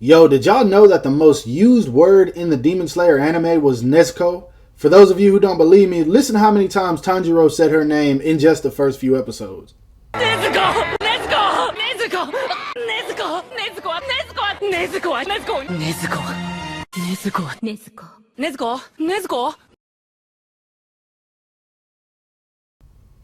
Yo, did y'all know that the most used word in the Demon Slayer anime was Nezuko? For those of you who don't believe me, listen to how many times Tanjiro said her name in just the first few episodes. Nezuko! Nezuko! Nezuko! Nezuko! Nezuko! Nezuko! Nezuko! Nezuko! Nezuko! Nezuko! Nezuko! Nezuko!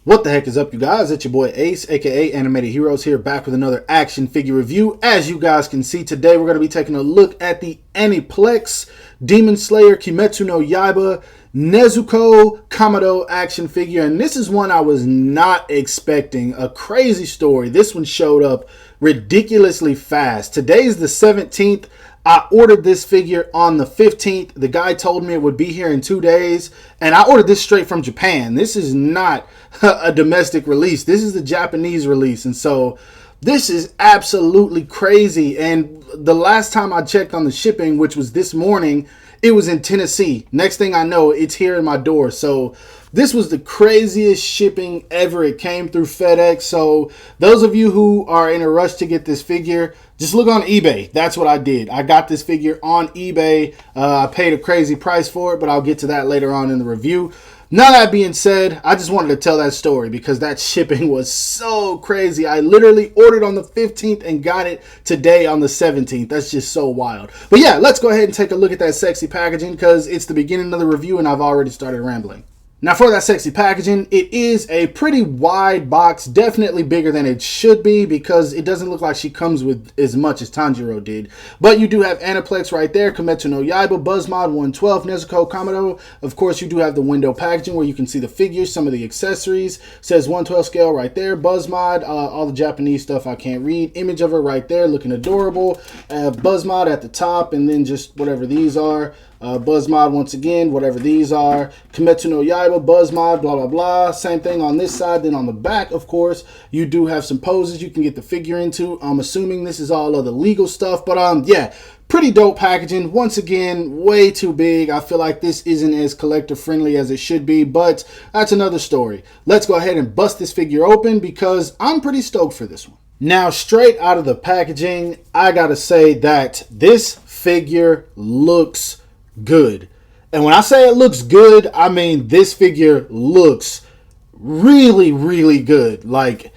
What the heck is up, you guys? It's your boy Ace, aka Animated Heroes, here back with another action figure review. As you guys can see, today we're going to be taking a look at the Aniplex Demon Slayer Kimetsu no Yaiba Nezuko Kamado action figure. And this is one I was not expecting. A crazy story. This one showed up ridiculously fast. Today's the 17th. I ordered this figure on the 15th. The guy told me it would be here in 2 days. And I ordered this straight from Japan. This is not a domestic release. This is the Japanese release. And so this is absolutely crazy. And the last time I checked on the shipping, which was this morning, it was in Tennessee. Next thing I know, it's here in my door. So this was the craziest shipping ever. It came through FedEx. So those of you who are in a rush to get this figure, just look on eBay. That's what I did. I got this figure on eBay. I paid a crazy price for it, but I'll get to that later on in the review. Now that being said, I just wanted to tell that story because that shipping was so crazy. I literally ordered on the 15th and got it today on the 17th. That's just so wild. But yeah, let's go ahead and take a look at that sexy packaging because it's the beginning of the review and I've already started rambling. Now for that sexy packaging, it is a pretty wide box, definitely bigger than it should be because it doesn't look like she comes with as much as Tanjiro did. But you do have Aniplex right there, Kimetsu no Yaiba, BUZZmod 112, Nezuko Kamado. Of course, you do have the window packaging where you can see the figures, some of the accessories. It says 112 scale right there, BUZZmod, all the Japanese stuff I can't read. Image of her right there, looking adorable. BUZZmod at the top, and then just whatever these are. BUZZmod once again, whatever these are. Kimetsu no Yaiba, BUZZmod, blah, blah, blah. Same thing on this side. Then on the back, of course, you do have some poses you can get the figure into. I'm assuming this is all of the legal stuff. But yeah, pretty dope packaging. Once again, way too big. I feel like this isn't as collector friendly as it should be. But that's another story. Let's go ahead and bust this figure open because I'm pretty stoked for this one. Now, straight out of the packaging, I gotta say that this figure looks good. And when I say it looks good, I mean this figure looks really, really good. Like,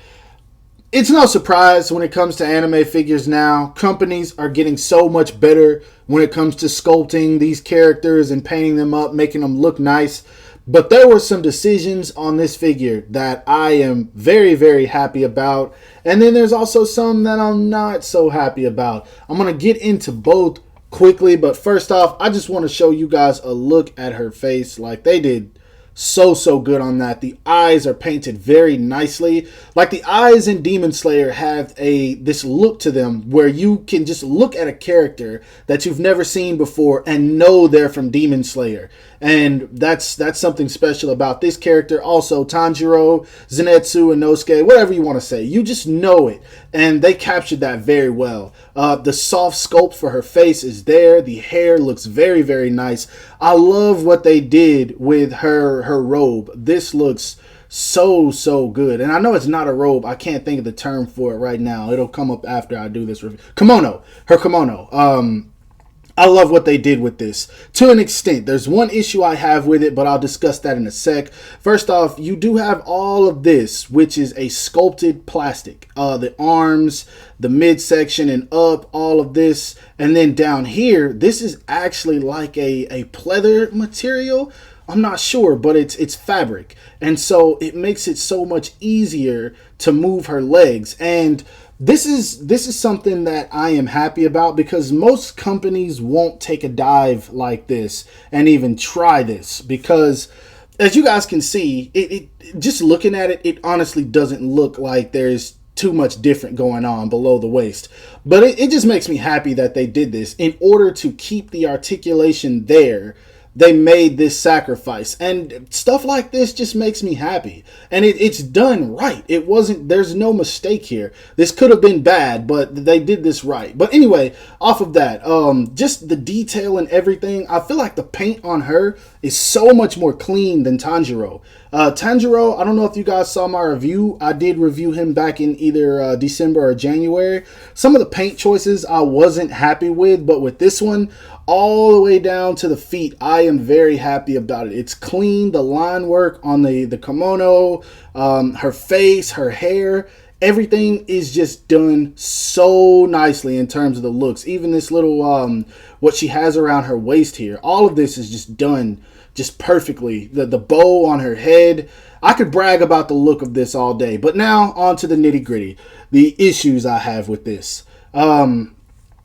it's no surprise when it comes to anime figures now. Companies are getting so much better when it comes to sculpting these characters and painting them up, making them look nice. But there were some decisions on this figure that I am very, very happy about. And then there's also some that I'm not so happy about. I'm going to get into both quickly, but first off, I just want to show you guys a look at her face. Like, they did so good on that. The eyes are painted very nicely. Like, the eyes in Demon Slayer have this look to them where you can just look at a character that you've never seen before and know they're from Demon Slayer. And that's something special about this character. Also, Tanjiro, Zenitsu, and Inosuke, whatever you want to say. You just know it. And they captured that very well. The soft sculpt for her face is there. The hair looks very, very nice. I love what they did with her robe. This looks so good. And I know it's not a robe. I can't think of the term for it right now. It'll come up after I do this review. Kimono. Her kimono. I love what they did with this to an extent. There's one issue I have with it, but I'll discuss that in a sec. First off, you do have all of this, which is a sculpted plastic. The arms, the midsection and up, all of this. And then down here, this is actually like a pleather material. I'm not sure, but it's fabric. And so it makes it so much easier to move her legs. And this is something that I am happy about because most companies won't take a dive like this and even try this because, as you guys can see, it just looking at it, it honestly doesn't look like there's too much different going on below the waist. But it just makes me happy that they did this in order to keep the articulation there. they made this sacrifice. And stuff like this just makes me happy. And it's done right. There's no mistake here. This could have been bad, but they did this right. But anyway, off of that, just the detail and everything, I feel like the paint on her is so much more clean than Tanjiro. Tanjiro, I don't know if you guys saw my review. I did review him back in either December or January. Some of the paint choices I wasn't happy with, but with this one, all the way down to the feet, I am very happy about it. It's clean. The line work on the kimono, her face, her hair, everything is just done so nicely in terms of the looks. Even this little, what she has around her waist here, all of this is just done just perfectly. The bow on her head, I could brag about the look of this all day. But now on to the nitty gritty, the issues I have with this.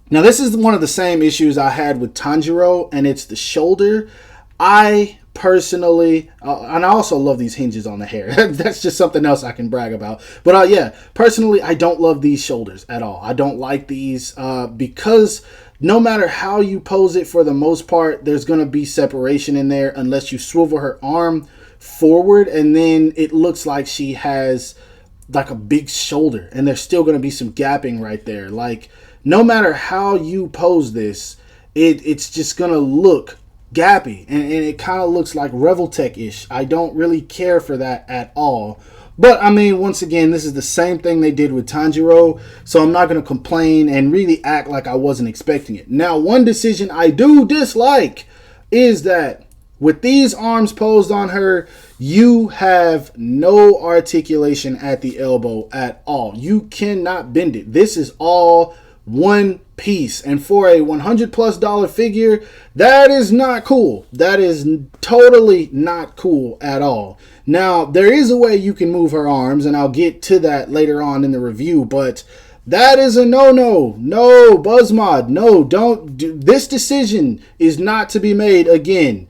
Now, this is one of the same issues I had with Tanjiro, and it's the shoulder. I personally, and I also love these hinges on the hair. That's just something else I can brag about. But yeah, personally, I don't love these shoulders at all. I don't like these because no matter how you pose it, for the most part, there's going to be separation in there unless you swivel her arm forward, and then it looks like she has like a big shoulder, and there's still going to be some gapping right there. Like, no matter how you pose this, it's just going to look gappy, and it kind of looks like Revoltech-ish. I don't really care for that at all. But, I mean, once again, this is the same thing they did with Tanjiro, so I'm not going to complain and really act like I wasn't expecting it. Now, one decision I do dislike is that with these arms posed on her, you have no articulation at the elbow at all. You cannot bend it. This is all one piece, and for a $100+ figure, that is not cool. That is totally not cool at all. Now, there is a way you can move her arms, and I'll get to that later on in the review, but that is a no, BUZZmod, no, don't do. This decision is not to be made again.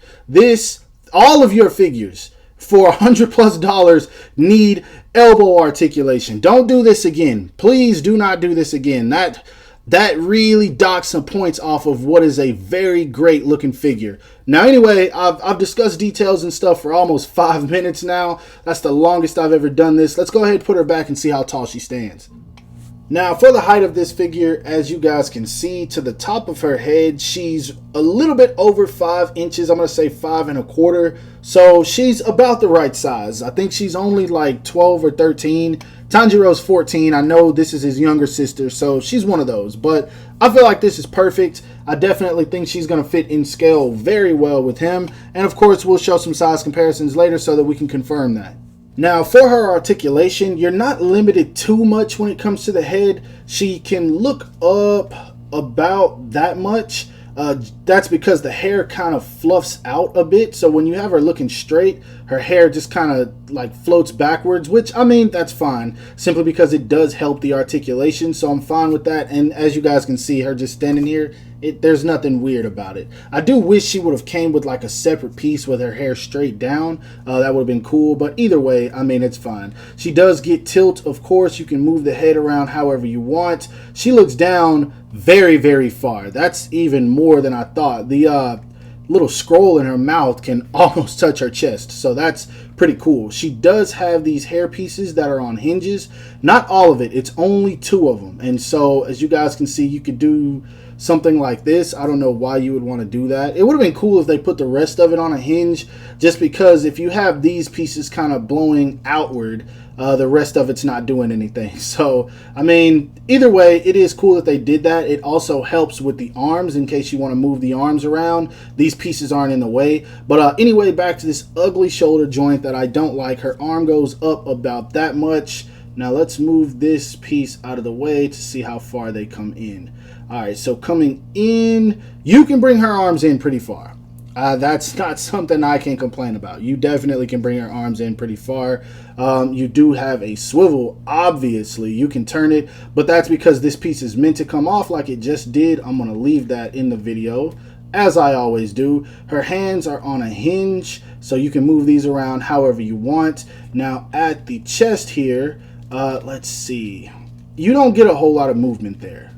All of your figures for $100+ need elbow articulation. Don't do this again. Please do not do this again. That really docks some points off of what is a very great looking figure. Now, anyway, I've discussed details and stuff for almost 5 minutes now. That's the longest I've ever done this. Let's go ahead and put her back and see how tall she stands. Now, for the height of this figure, as you guys can see, to the top of her head, she's a little bit over 5 inches. I'm going to say 5 1/4. So she's about the right size. I think she's only like 12 or 13. Tanjiro's 14. I know this is his younger sister, so she's one of those. But I feel like this is perfect. I definitely think she's going to fit in scale very well with him. And of course, we'll show some size comparisons later so that we can confirm that. Now, for her articulation, you're not limited too much when it comes to the head. She can look up about that much. That's because the hair kind of fluffs out a bit. So when you have her looking straight, her hair just kind of like floats backwards, which, I mean, that's fine, simply because it does help the articulation. So I'm fine with that. And as you guys can see, her just standing here, there's nothing weird about it. I do wish she would have came with like a separate piece with her hair straight down. That would have been cool. But either way, I mean, it's fine. She does get tilt, of course. You can move the head around however you want. She looks down very, very far. That's even more than I thought. The little scroll in her mouth can almost touch her chest, so that's pretty cool. She does have these hair pieces that are on hinges. Not all of it. It's only 2 of them. And so, as you guys can see, you could do something like this. I don't know why you would want to do that. It would have been cool if they put the rest of it on a hinge, just because if you have these pieces kind of blowing outward, the rest of it's not doing anything. So, I mean, either way, it is cool that they did that. It also helps with the arms in case you want to move the arms around. These pieces aren't in the way. But anyway, back to this ugly shoulder joint that I don't like. Her arm goes up about that much. Now let's move this piece out of the way to see how far they come in. Alright, so coming in, you can bring her arms in pretty far. That's not something I can complain about. You definitely can bring her arms in pretty far. You do have a swivel, obviously. You can turn it, but that's because this piece is meant to come off like it just did. I'm going to leave that in the video, as I always do. Her hands are on a hinge, so you can move these around however you want. Now, at the chest here, let's see. You don't get a whole lot of movement there.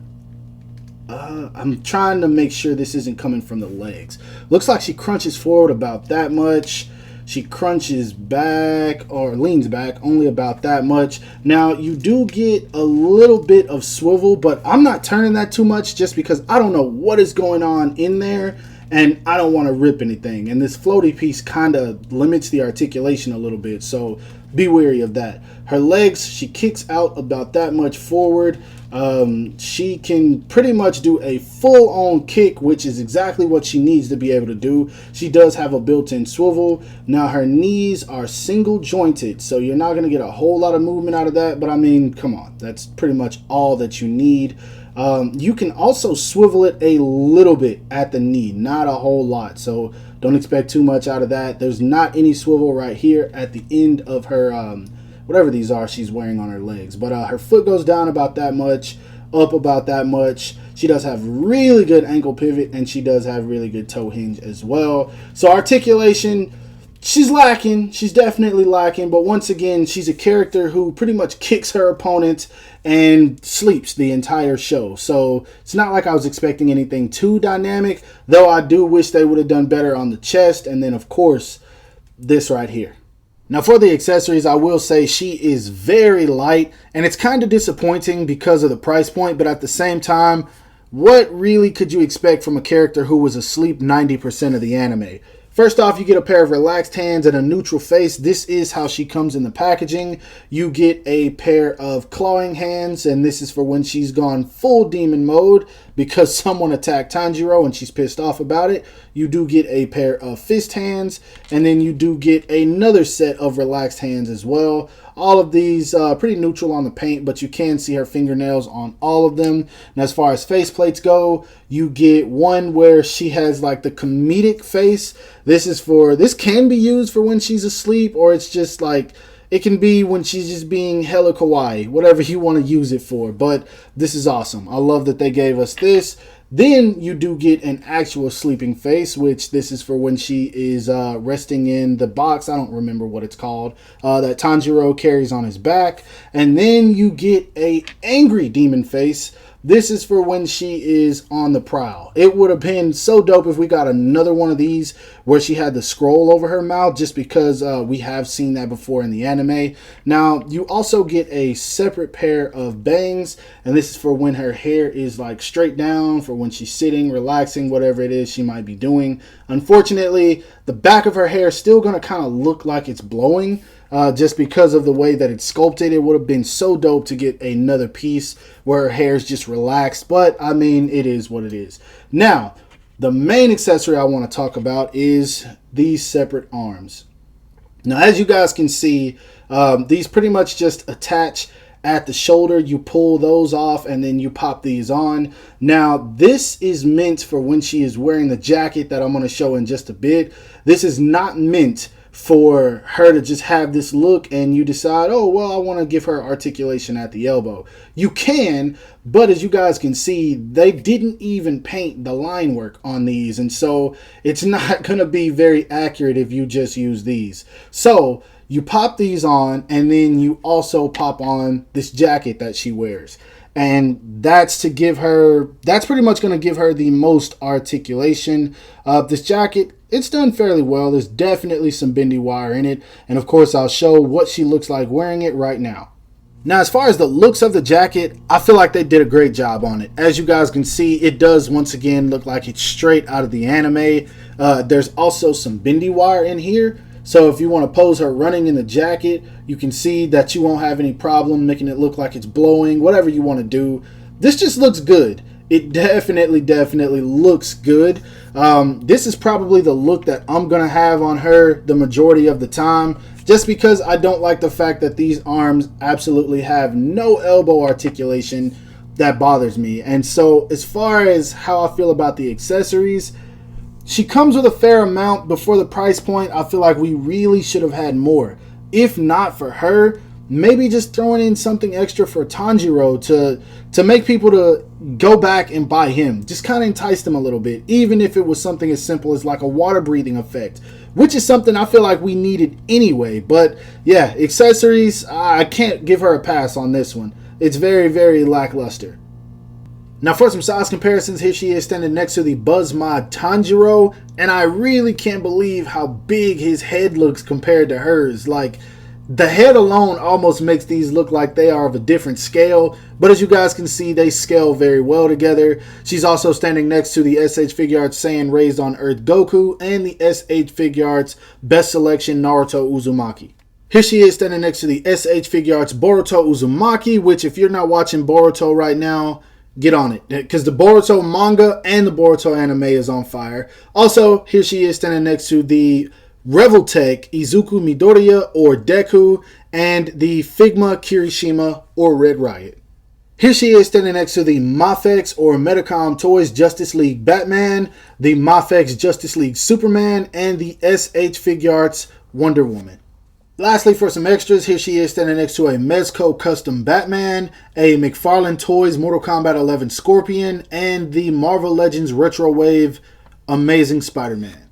I'm trying to make sure this isn't coming from the legs. Looks like she crunches forward about that much. She crunches back or leans back only about that much. Now, you do get a little bit of swivel, but I'm not turning that too much just because I don't know what is going on in there and I don't want to rip anything. And this floaty piece kind of limits the articulation a little bit, so be wary of that. Her legs, she kicks out about that much forward. She can pretty much do a full-on kick, which is exactly what she needs to be able to do. She does have a built-in swivel. Now, her knees are single jointed, so you're not going to get a whole lot of movement out of that, but I mean, come on, that's pretty much all that you need. You can also swivel it a little bit at the knee, not a whole lot, so don't expect too much out of that. There's not any swivel right here at the end of her whatever these are she's wearing on her legs, but her foot goes down about that much, up about that much. She does have really good ankle pivot, and she does have really good toe hinge as well. So articulation, she's lacking. She's definitely lacking, but once again, she's a character who pretty much kicks her opponent and sleeps the entire show. So it's not like I was expecting anything too dynamic, though I do wish they would have done better on the chest, and then of course this right here. Now, for the accessories, I will say she is very light, and it's kind of disappointing because of the price point, but at the same time, what really could you expect from a character who was asleep 90% of the anime? First off, you get a pair of relaxed hands and a neutral face. This is how she comes in the packaging. You get a pair of clawing hands, and this is for when she's gone full demon mode because someone attacked Tanjiro and she's pissed off about it. You do get a pair of fist hands, and then you do get another set of relaxed hands as well. All of these pretty neutral on the paint, but you can see her fingernails on all of them. And as far as face plates go, you get one where she has like the comedic face. This can be used for when she's asleep, or it's just like, it can be when she's just being hella kawaii, whatever you want to use it for. But this is awesome. I love that they gave us this. Then you do get an actual sleeping face, which this is for when she is resting in the box. I don't remember what it's called, that Tanjiro carries on his back. And then you get a angry demon face. This is for when she is on the prowl. It would have been so dope if we got another one of these where she had the scroll over her mouth, just because we have seen that before in the anime. Now, you also get a separate pair of bangs, and this is for when her hair is like straight down, for when she's sitting, relaxing, whatever it is she might be doing. Unfortunately, the back of her hair is still going to kind of look like it's blowing. Just because of the way that it's sculpted. It would have been so dope to get another piece where her hair is just relaxed, but I mean, it is what it is. Now, the main accessory I want to talk about is these separate arms. Now, as you guys can see, these pretty much just attach at the shoulder. You pull those off and then you pop these on. Now, this is meant for when she is wearing the jacket that I'm going to show in just a bit. This is not meant for her to just have this look and you decide, oh, well, I want to give her articulation at the elbow. You can, but as you guys can see, they didn't even paint the line work on these, and so it's not going to be very accurate if you just use these. So you pop these on, and then you also pop on this jacket that she wears. And that's to give her, that's pretty much going to give her the most articulation. This jacket, it's done fairly well. There's definitely some bendy wire in it. And of course, I'll show what she looks like wearing it right now. Now, as far as the looks of the jacket, I feel like they did a great job on it. As you guys can see, it does once again look like it's straight out of the anime. There's also some bendy wire in here. So if you want to pose her running in the jacket, you can see that you won't have any problem making it look like it's blowing, whatever you want to do. This just looks good. It definitely looks good. This is probably the look that I'm going to have on her the majority of the time, just because I don't like the fact that these arms absolutely have no elbow articulation. That bothers me. And so as far as how I feel about the accessories, she comes with a fair amount, but for the price point, I feel like we really should have had more. If not for her, maybe just throwing in something extra for Tanjiro to make people to go back and buy him. Just kind of entice them a little bit, even if it was something as simple as like a water breathing effect, which is something I feel like we needed anyway. But yeah, accessories, I can't give her a pass on this one. It's very lackluster. Now for some size comparisons, here she is standing next to the BUZZmod Tanjiro, and I really can't believe how big his head looks compared to hers. Like, the head alone almost makes these look like they are of a different scale, but as you guys can see, they scale very well together. She's also standing next to the SH Figuarts Saiyan Raised on Earth Goku and the SH Figuarts Best Selection Naruto Uzumaki. Here she is standing next to the SH Figuarts Boruto Uzumaki, which if you're not watching Boruto right now, get on it, because the Boruto manga and the Boruto anime is on fire. Also, here she is standing next to the Revoltech Izuku Midoriya or Deku and the Figma Kirishima or Red Riot. Here she is standing next to the Mafex or Medicom Toys Justice League Batman, the Mafex Justice League Superman, and the SH Figuarts Wonder Woman. Lastly, for some extras, here she is standing next to a Mezco Custom Batman, a McFarlane Toys Mortal Kombat 11 Scorpion, and the Marvel Legends Retro Wave Amazing Spider-Man.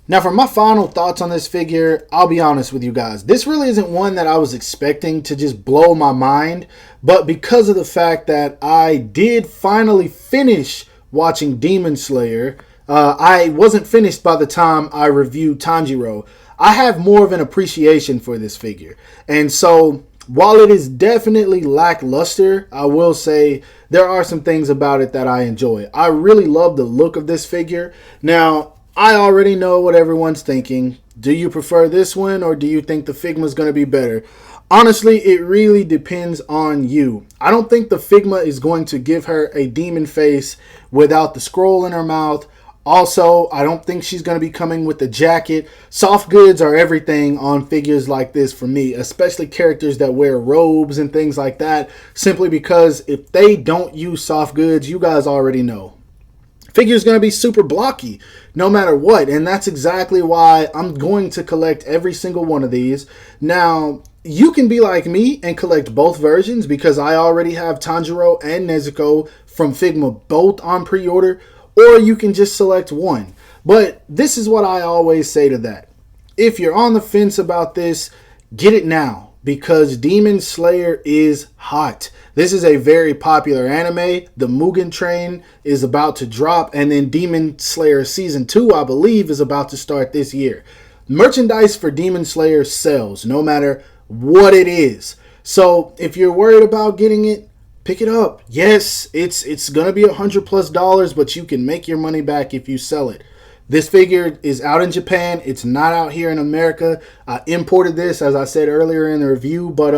Now for my final thoughts on this figure, I'll be honest with you guys. This really isn't one that I was expecting to just blow my mind, but because of the fact that I did finally finish watching Demon Slayer, I wasn't finished by the time I reviewed Tanjiro. I have more of an appreciation for this figure. And so, while it is definitely lackluster, I will say there are some things about it that I enjoy. I really love the look of this figure. Now, I already know what everyone's thinking. Do you prefer this one or do you think the Figma is going to be better? Honestly, it really depends on you. I don't think the Figma is going to give her a demon face without the scroll in her mouth. Also, I don't think she's going to be coming with the jacket. Soft goods are everything on figures like this for me, especially characters that wear robes and things like that, simply because if they don't use soft goods, you guys already know. Figure's going to be super blocky no matter what, and that's exactly why I'm going to collect every single one of these. Now, you can be like me and collect both versions because I already have Tanjiro and Nezuko from Figma both on pre-order, or you can just select one. But this is what I always say to that. If you're on the fence about this, get it now, because Demon Slayer is hot. This is a very popular anime. The Mugen Train is about to drop, and then Demon Slayer Season 2, I believe, is about to start this year. Merchandise for Demon Slayer sells, no matter what it is. So if you're worried about getting it, pick it up. Yes, it's gonna be $100+, but you can make your money back if you sell it. This figure is out in Japan. It's not out here in America. I imported this, as I said earlier in the review, but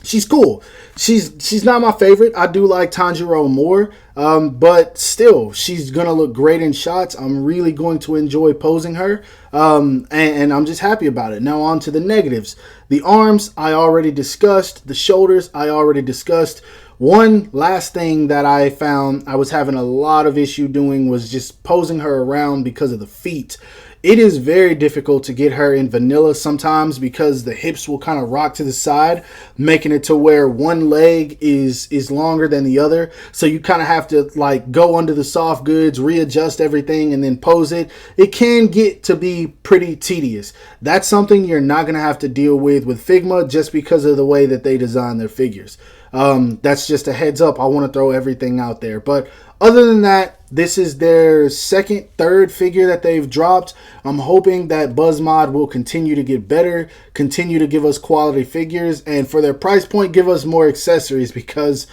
she's cool. She's not my favorite. I do like Tanjiro more, but still, she's gonna look great in shots. I'm really going to enjoy posing her, and I'm just happy about it. Now on to the negatives. The arms I already discussed. The shoulders I already discussed. One last thing that I found I was having a lot of issue doing was just posing her around because of the feet. It is very difficult to get her in vanilla sometimes because the hips will kind of rock to the side, making it to where one leg is longer than the other. So you kind of have to like go under the soft goods, readjust everything, and then pose it. It can get to be pretty tedious. That's something you're not going to have to deal with Figma just because of the way that they design their figures. That's just a heads up. I want to throw everything out there. But other than that, this is their third figure that they've dropped. I'm hoping that BUZZmod will continue to get better, continue to give us quality figures, and for their price point, give us more accessories, because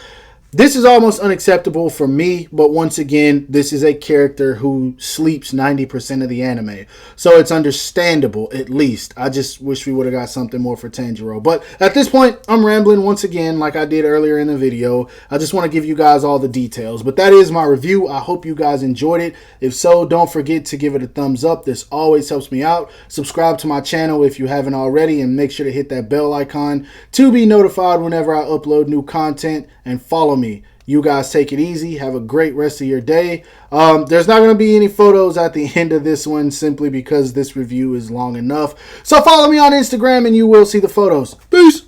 this is almost unacceptable for me. But once again, this is a character who sleeps 90% of the anime, so it's understandable at least. I just wish we would have got something more for Tanjiro. But at this point, I'm rambling once again like I did earlier in the video. I just want to give you guys all the details. But that is my review. I hope you guys enjoyed it. If so, don't forget to give it a thumbs up. This always helps me out. Subscribe to my channel if you haven't already, and make sure to hit that bell icon to be notified whenever I upload new content, and follow me. You guys take it easy. Have a great rest of your day. There's not going to be any photos at the end of this one simply because this review is long enough. So follow me on Instagram and you will see the photos. Peace.